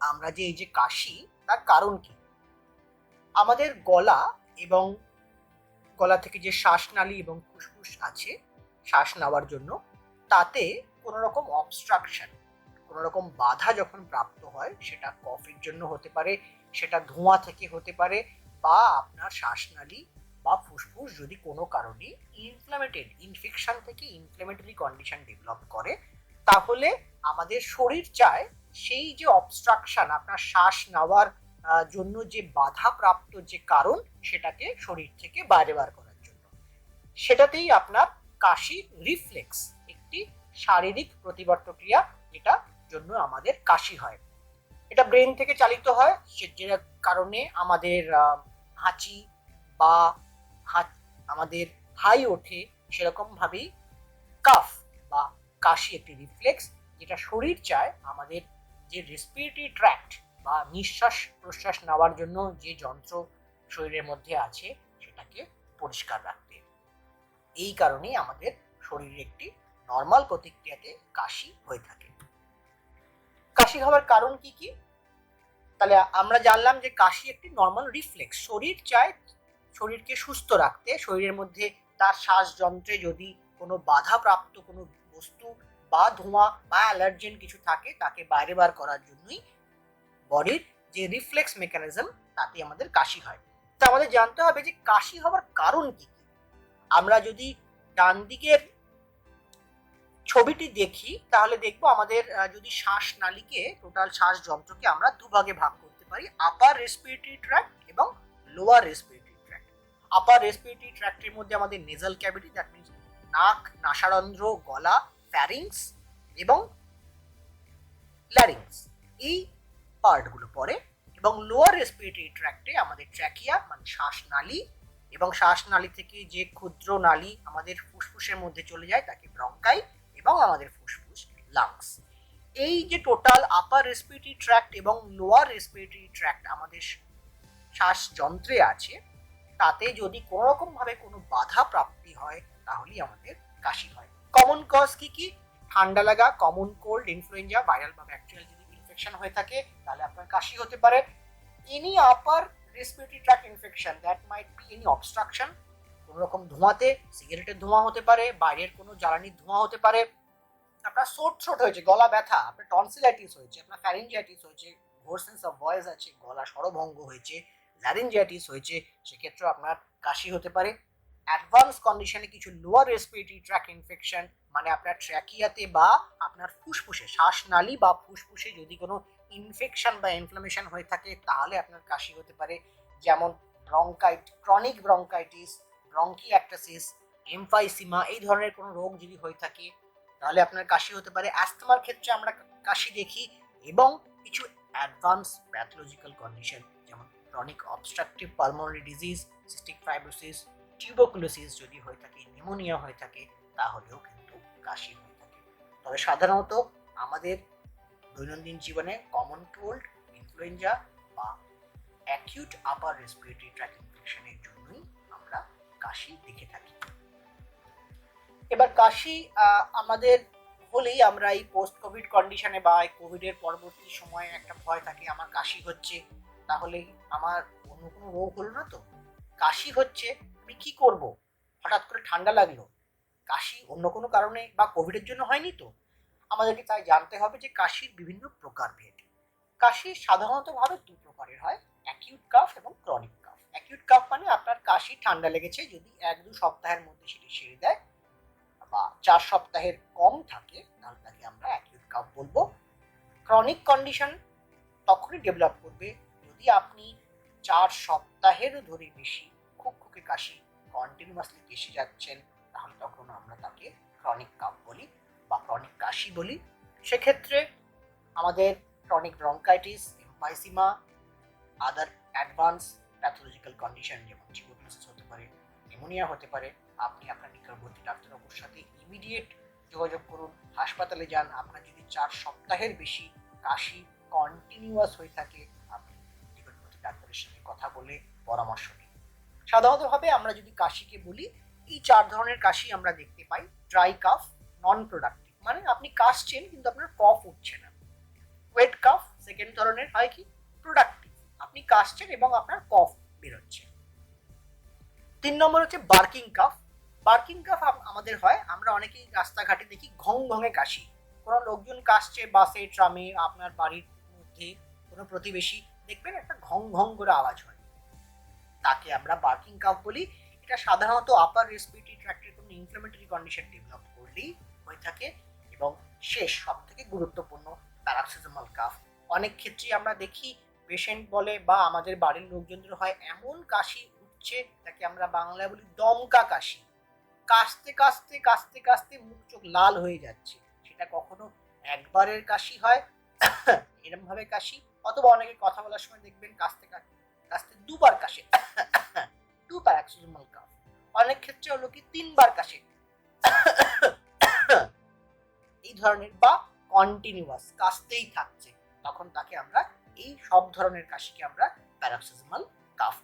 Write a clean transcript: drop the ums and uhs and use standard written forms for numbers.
আমরা যে এই যে কাশি, তার কারণ কি? আমাদের গলা এবং গলা থেকে যে শ্বাসনালী এবং ফুসফুস আছে শ্বাস নেওয়ার জন্য, তাতে কোনো রকম অবস্ট্রাকশন, কোনো রকম বাধা যখন প্রাপ্ত হয়, সেটা কফের জন্য হতে পারে, সেটা ধোঁয়া থেকে হতে পারে, বা আপনার শ্বাসনালী বা ফুসফুস যদি কোনো কারণে ইনফেকশন থেকে ইনফ্লেমেটরি কন্ডিশন ডেভেলপ করে, তাহলে আমাদের শরীর চায় সেই যে অবস্ট্রাকশন, আপনার শ্বাস নেওয়ার জন্য যে বাধা প্রাপ্ত যে কারণ, সেটাকে শরীর থেকে বাইরে বার করার জন্য। সেটাতেই আপনার কাশির রিফ্লেক্স, একটি শারীরিক প্রতিবর্ত ক্রিয়া, যেটার জন্য আমাদের কাশি হয়। এটা ব্রেন থেকে চালিত হয়, যে কারণে আমাদের হাঁচি বা আমাদের হাই ওঠে, সেরকম ভাবেই কাফ বা কাশি একটি রিফ্লেক্স, যেটা শরীর চায় আমাদের যে রেসপিরেটরি ট্র্যাক্ট বা নিঃশ্বাস প্রশ্বাস নেওয়ার জন্য যে যন্ত্র শরীরের মধ্যে আছে, সেটাকে পরিষ্কার রাখতে। এই কারণেই আমাদের শরীরে একটি নর্মাল প্রতিক্রিয়াতে কাশি হয়ে থাকে। কাশি হওয়ার কারণ কি কি? তাহলে আমরা জানলাম যে কাশি একটি নর্মাল রিফ্লেক্স। শরীর চায় শরীরকে সুস্থ রাখতে, শরীরের মধ্যে তার শ্বাসযন্ত্রে যদি কোনো বাধাপ্রাপ্ত কোনো বস্তু বা ধোঁয়া বা অ্যালার্জেন কিছু থাকে, তাকে বাইরে বার করার জন্যই বডির যে রিফ্লেক্স মেকানিজম, তাতে আমাদের কাশি হয়। তো আমাদের জানতে হবে যে কাশি হওয়ার কারণ কি কি। আমরা যদি ডান দিকের ছবিটি দেখি, তাহলে দেখবো আমাদের যদি শ্বাসনালীকে, টোটাল শ্বাস যন্ত্রকে আমরা দুভাগে ভাগ করতে পারি, আপার রেসপিরেটরি ট্র্যাক্ট এবং lower respiratory tract. Upper respiratory ট্র্যাক্টের মধ্যে আমাদের নেজাল ক্যাভিটি, দ্যাট মিনস নাক, নাসারন্ধ্র, গলা, ফ্যারিংস এবং ল্যারিংস, এই পার্টগুলো পড়ে। এবং লোয়ার রেসপিরেটরি ট্র্যাক্টে আমাদের ট্র্যাকিয়া মানে শ্বাসনালী, এবং শ্বাসনালী থেকে যে ক্ষুদ্র নালী আমাদের ফুসফুসের মধ্যে চলে যায়, তাকে ব্রঙ্কাই, এবং আমাদের ফুসফুস লাংস। এই যে টোটাল আপার রেসপিরেটরি ট্র্যাক্ট এবং লোয়ার রেসপিরেটরি ট্র্যাক্ট আমাদের শ্বাস যন্ত্রে আছে, তাতে যদি কোনো রকম ভাবে কোনো বাধা প্রাপ্তি হয়, তাহলেই আমাদের কাশি হয়। কমন কজ কি কি? ঠান্ডা লাগা, কমন কোল্ড, ইনফ্লুয়েঞ্জা, ভাইরাল বা ব্যাকটেরিয়াল যদি ইনফেকশন হয়ে থাকে, তাহলে আপনার কাশি হতে পারে। Any upper respiratory tract infection, that might be any obstruction, কোনো রকম ধোঁয়াতে, সিগারেটের ধোঁয়া হতে পারে, বাইরের কোনো জ্বালানির ধোঁয়া হতে পারে, আপনার সোর থ্রোট হয়েছে, গলা ব্যথা, আপনার টনসিলাইটিস হয়েছে, আপনার ফ্যারিঞ্জাইটিস হয়েছে, হোরসেন্স অফ ভয়েস আছে, গলা স্বরভঙ্গ হয়েছে, ল্যারিঞ্জাইটিস হয়েছে, সেক্ষেত্রে আপনার কাশি হতে পারে। অ্যাডভান্স কন্ডিশনে কিছু লোয়ার রেসপিরেটরি ট্র্যাক্ট ইনফেকশন, মানে আপনার ট্র্যাকিয়াতে বা আপনার ফুসফুসে, শ্বাসনালী বা ফুসফুসে যদি কোনো ইনফেকশন বা ইনফ্লামেশন হয়ে থাকে, তাহলে আপনার কাশি হতে পারে। যেমন ক্রনিক ব্রঙ্কাইটিস, ব্রঙ্কিঅ্যাক্টাসিস, এমফাইসিমা, এই ধরনের কোনো রোগ যদি হয়ে থাকে, তাহলে আপনার কাশি হতে পারে। অ্যাস্থমার ক্ষেত্রে আমরা কাশি দেখি। এবং কিছু অ্যাডভান্স প্যাথোলজিক্যাল কন্ডিশন, যেমন chronic obstructive pulmonary disease, cystic fibrosis, tuberculosis যদি হয়ে থাকে, নিউমোনিয়া হয়ে থাকে, তাহলেও কিন্তু কাশি হয়ে থাকে। তবে সাধারণত আমাদের দৈনন্দিন জীবনে কমন কোল্ড, ইনফ্লুয়েঞ্জা বা অ্যাকিউট আপার রেসপিরেটরি ট্র্যাক্ট ইনফেকশনের জন্যই আমরা কাশি দেখে থাকি। এবার কাশি আমাদের হলেই আমরা এই পোস্ট কোভিড কন্ডিশনে বা এই কোভিডের পরবর্তী সময়ে একটা ভয় থাকে, আমার কাশি হচ্ছে, তাহলে আমার অন্য কোনো রোগ হলো না তো? কাশি হচ্ছে, আমি কি করব? হঠাৎ করে ঠান্ডা লাগলো, কাশি অন্য কোনো কারণে বা কোভিডের জন্য হয়নি তো? আমাদেরকে তাই জানতে হবে যে কাশির বিভিন্ন প্রকারভেদ। কাশি সাধারণত ভাবে দু প্রকারের হয়, অ্যাকিউট কাফ এবং ক্রনিক কাফ। অ্যাকিউট কাফ মানে আপনার কাশি ঠান্ডা লেগেছে, যদি 1-2 সপ্তাহের মধ্যে সেটি সেরে দেয় বা 4 সপ্তাহের কম থাকে, তাহলে তাকে আমরা অ্যাকিউট কাফ বলবো। ক্রনিক কন্ডিশন তখনই ডেভেলপ করবে যদি আপনি 4 সপ্তাহেরও ধরে বেশি খুকখুকে কাশি কন্টিনিউয়াসলি এসে যাচ্ছেন, তাহলে তখন আমরা তাকে ক্রনিক কাফ বলি বা ক্রনিক কাশি বলি। সেক্ষেত্রে আমাদের ক্রনিক ব্রঙ্কাইটিস, এমফাইসিমা, আদার অ্যাডভান্স প্যাথোলজিক্যাল কন্ডিশন যেমন টিউবারকুলোসিস হতে পারে, নিউমোনিয়া হতে পারে, আপনি আপনার নিকটবর্তী ডাক্তারবাবুর সাথে ইমিডিয়েট যোগাযোগ করুন, হাসপাতালে যান। আপনার যদি 4 সপ্তাহের বেশি কাশি কন্টিনিউয়াস হয়ে থাকে, আপনি নিকটবর্তী ডাক্তারের সাথে কথা বলে পরামর্শ নিন। সাধারণতভাবে আমরা যদি কাশিকে বলি, এই 4 ধরনের কাশি আমরা দেখতে পাই। ড্রাই কাফ, নন প্রোডাক্টিভ, মানে আপনি কাশছেন কিন্তু আপনার কফ উঠছে না। ওয়েট কাফ, সেকেন্ড ধরনের হয় কি প্রোডাক্টিভ, আপনি কাশছেন এবং আপনার কফ বেরোচ্ছে। 3 নম্বর হচ্ছে বার্কিং কাফ। বার্কিং কাফ আমাদের হয়, আমরা অনেকেই রাস্তাঘাটে দেখি ঘং ঘঙে কাশি, কোনো লোকজন কাশছে বাসে ট্রামে, আপনার বাড়ির মধ্যে কোনো প্রতিবেশী দেখবেন একটা ঘং ঘং করে আওয়াজ হয়, তাকে আমরা বার্কিং কাফ বলি। এটা সাধারণত আপার রেসপিরেটরি ট্র্যাক্টের কোনো ইনফ্লামেটরি কন্ডিশন ডেভেলপ করলেই হয়ে থাকে। এবং শেষ সব থেকে গুরুত্বপূর্ণ প্যারাক্সিজমাল কাফ। অনেক ক্ষেত্রে আমরা দেখি পেশেন্ট বলে বা আমাদের বাড়ির লোকজনদের হয় এমন কাশি উঠছে, তাকে আমরা বাংলায় বলি দমকা কাশি, কাশতে কাশতে কাশতে কাশতে মুখ চোখ লাল হয়ে যাচ্ছে। সেটা কখনো একবারের কাশি হয় এরকম ভাবে কাশি, অথবা অনেকে কথা বলার সময় দেখবেন কাশতে কাশতে কাশতে দুবার কাশে, টু প্যারাক্সিজমাল কাফ। অনেক ক্ষেত্রে হলো কি 3বার কাশে এই ধরনের, বা কন্টিনিউয়াস কাশতেই থাকছে, তখন তাকে আমরা এই সব ধরনের কাশিকে আমরা প্যারাক্সিজমাল কাফ